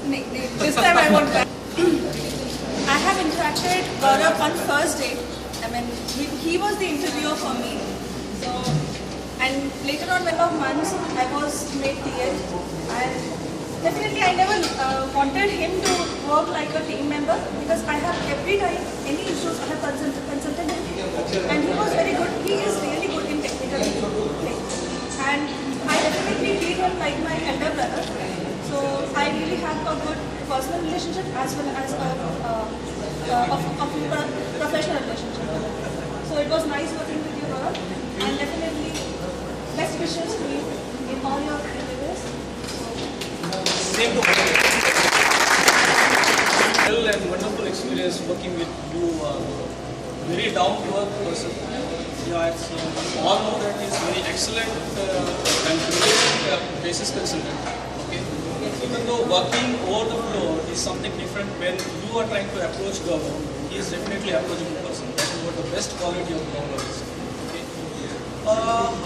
नहीं नहीं this time I won't back. I have interacted Gaurav on first day. I mean, he was the interviewer for me. So, and later on, when of months, I was made TL, and definitely I never wanted him to work like a team member because I have every time any issues I have consulted him, and he was very good. He is really good in technical things, and I definitely treat him like my elder brother. So I really have a good personal relationship as well as a professional relationship. So it was nice working with you, Gaurav, and definitely best wishes to you in all your endeavors. Same to well and wonderful experience working with you. Very down to earth person. Yeah, I've seen all know that he's very excellent and brilliant basis consultant. Okay, even though working over the floor is something different when you are trying to approach Gaurav, he is definitely approachable person. That is what the best quality of Gaurav is. Okay,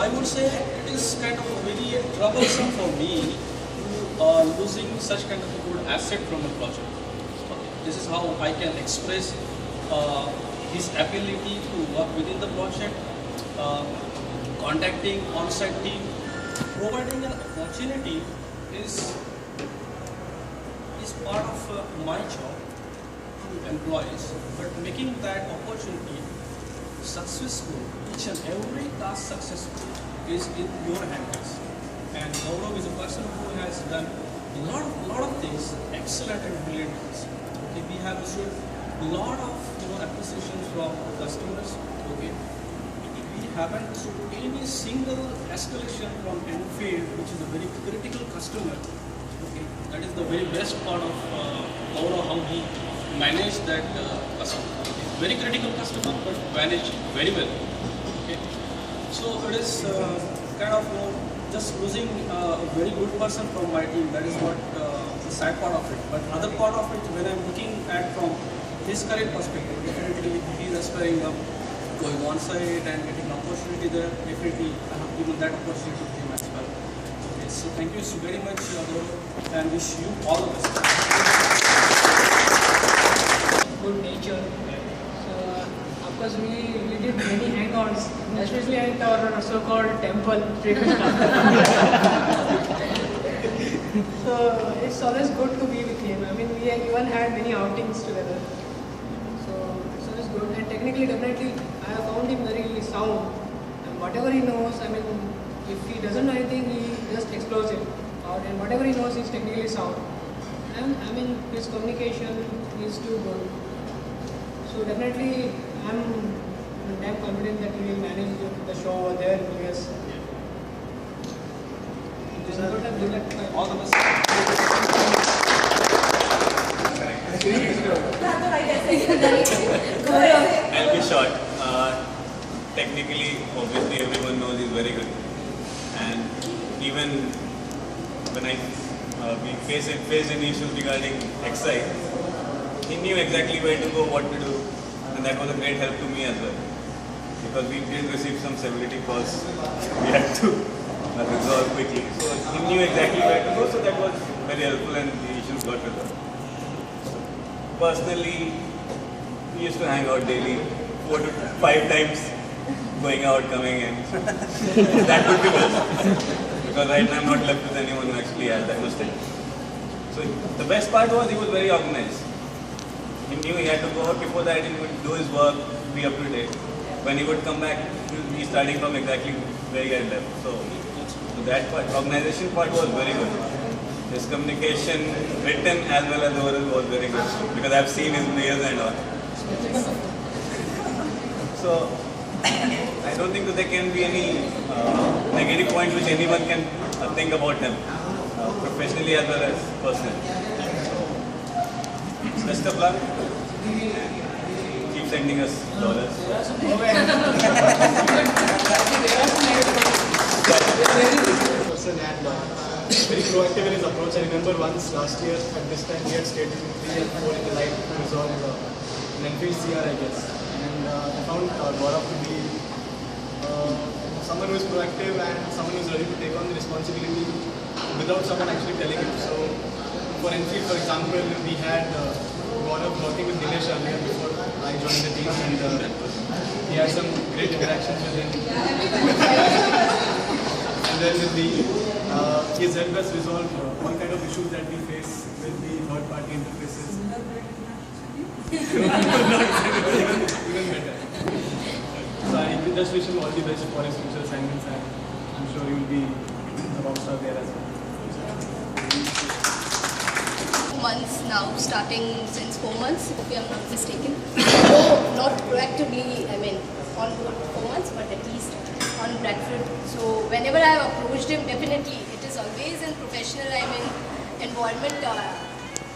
I would say it is kind of very troublesome for me losing such kind of a good asset from a project. Okay. This is how I can express his ability to work within the project, contacting on-site team, providing an opportunity is part of my job to employees, but making that opportunity successful, each and every task successful is in your hands. And Gaurav is a person who has done a lot of things, excellent and brilliant things. Okay, we have received a lot of appreciations from customers. Okay, we haven't received any single escalation from Enfield, which is a very critical customer. Okay, that is the very best part of Gaurav, how he managed that customer. Okay. Very critical customer, but managed very well. Okay, so it is kind of just losing a very good person from my team. That is what the sad part of it. But other part of it, when I'm looking at from his career perspective, definitely he is aspiring up, going on site and getting an opportunity there. Definitely I have given that opportunity to him as well. Okay, so thank you so very much, Gaurav, and wish you all the best. Good nature. So, of course, we did many hangouts, especially at our so-called temple, Sri Krishna. So it's always good to be with him. I mean, we even had many outings together. So it's always good. And technically, definitely, I have found him very sound. And whatever he knows, I mean, if he doesn't know anything, he just explores it out. And whatever he knows, he's technically sound. And I mean, his communication is too good. So definitely, I'm damn confident that he will manage the show over there in US. All the best. I'll be short. Technically, obviously, everyone knows he's very good. And even when we faced any issues regarding Excite, he knew exactly where to go, what to do, and that was a great help to me as well. Because we did receive some severity calls we had to resolve quickly. So he knew exactly where to go, so that was very helpful and the issues got resolved. Personally, we used to hang out daily, 4 to 5 times, going out, coming in. That would be best. Because right now I'm not left with anyone who actually has that much time. So the best part was he was very organized. He knew he had to go out before that, he would do his work, be up to date. When he would come back, he would be starting from exactly where he had left. So that part, organization part was very good. His communication, written as well as oral, was very good. Because I've seen his mails and all. So I don't think that there can be any negative point which anyone can think about him, professionally as well as personally. So, best of luck. Keep sending us dollars. Person and very proactive in his approach. I remember once last year at this time he had stayed between 3 and 4 in the night to resolve an Enfield CR, I guess. And I found Gaurav to be someone who is proactive and someone who is ready to take on the responsibility without someone actually telling him. So for Enfield, for example, we had Gaurav working with Dinesh earlier before I joined the team, and he had some great interactions with him. And then with the, he has helped us resolve all kind of issues that we face with the third-party interfaces. Even better. So I just wish him all the best for his future assignments, and I'm sure he will be a rock star there as well. Months now, starting since 4 months, if I'm not mistaken. So, not proactively, on board 4 months, but at least on Bradford. So, whenever I have approached him, definitely, it is always in professional, environment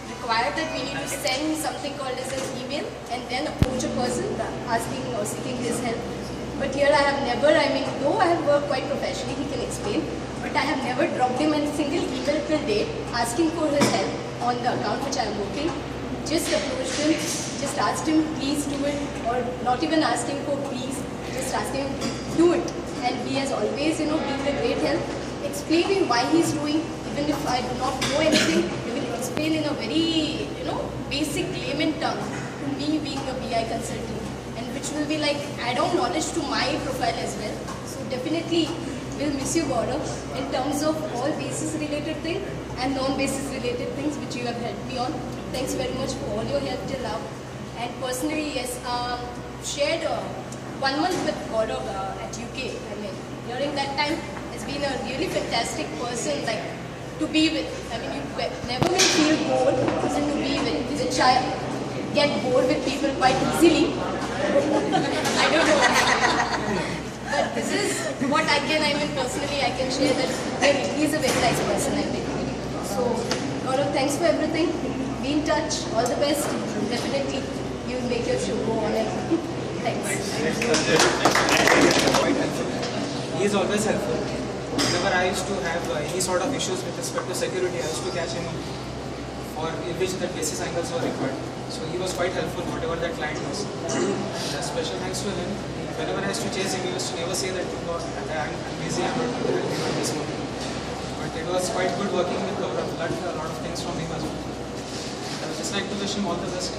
required that we need to send something called as an email and then approach a person asking or seeking his help. But here I have never, though I have worked quite professionally, he can explain, but I have never dropped him a single email till date asking for his help on the account which I am working. Just approached him, just asked him please do it, or not even asking for please, just asking him do it. And he has always, been a great help, explaining why he's doing, even if I do not know anything, he will explain in a very, basic layman term to me being a BI consultant, and which will be like add-on knowledge to my profile as well. So definitely will miss you, Gaurav, in terms of all basis related things and non-basis related things which you have helped me on. Thanks very much for all your help till now. And personally, yes, shared 1 month with Gaurav at UK. During that time, has been a really fantastic person, to be with. You never will feel bored, person to be with, which I get bored with people quite easily. I don't know. But this is what I can, personally I can share that really, he's a very nice person, So, Gaurav, thanks for everything. Be in touch. All the best. Definitely, you will make your show go on. Thanks. He is always helpful. Whenever I used to have any sort of issues with respect to security, I used to catch him for in which that basis angles were required. So he was quite helpful, whatever that client was. And special thanks to him. Whenever I used to chase him, he used to never say that I'm busy, I'm not this one. But it was quite good working with Gaurav. I learned a lot of things from him as well. I would just like to wish him all the best.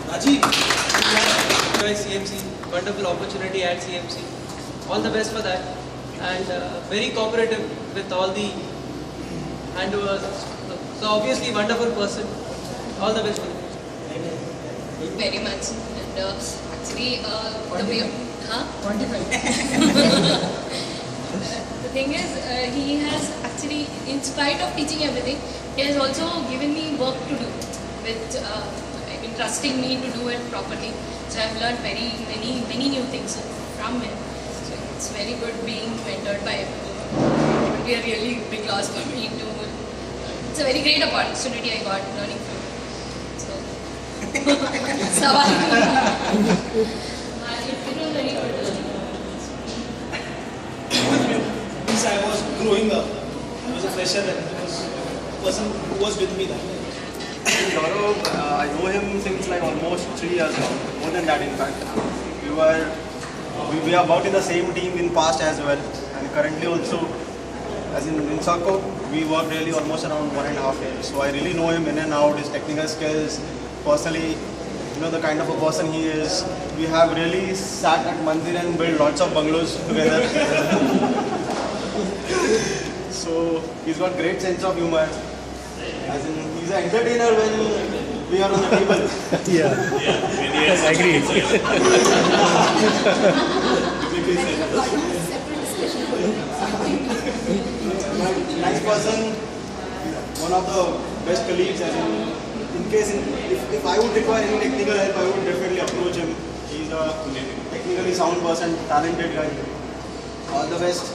Rajiv, CMC, wonderful opportunity at CMC. All the best for that, and very cooperative with all the handovers. So obviously wonderful person. All the best for that. Very much. And actually, the thing is, he has actually, in spite of teaching everything, he has also given me work to do with, trusting me to do it properly. So I've learned many new things from him. So it's very good being mentored by him. It will be a really big loss for me to. It's a very great opportunity I got learning from him. So, Since I was growing up, I was a fresher and he was a person who was with me that day. Gaurav, I know him since almost 3 years now, more than that in fact. We are about in the same team in past as well, and currently also, as in Sako, we work really almost around 1.5 years. So I really know him in and out, his technical skills, personally, the kind of a person he is. We have really sat at Mandir and built lots of bungalows together. So he's got great sense of humor. As in, he's an entertainer when we are on the table. Yes, I agree. Nice person, one of the best colleagues. As in case, if I would require any technical help, I would definitely approach him. He's a technically sound person, talented guy. All the best.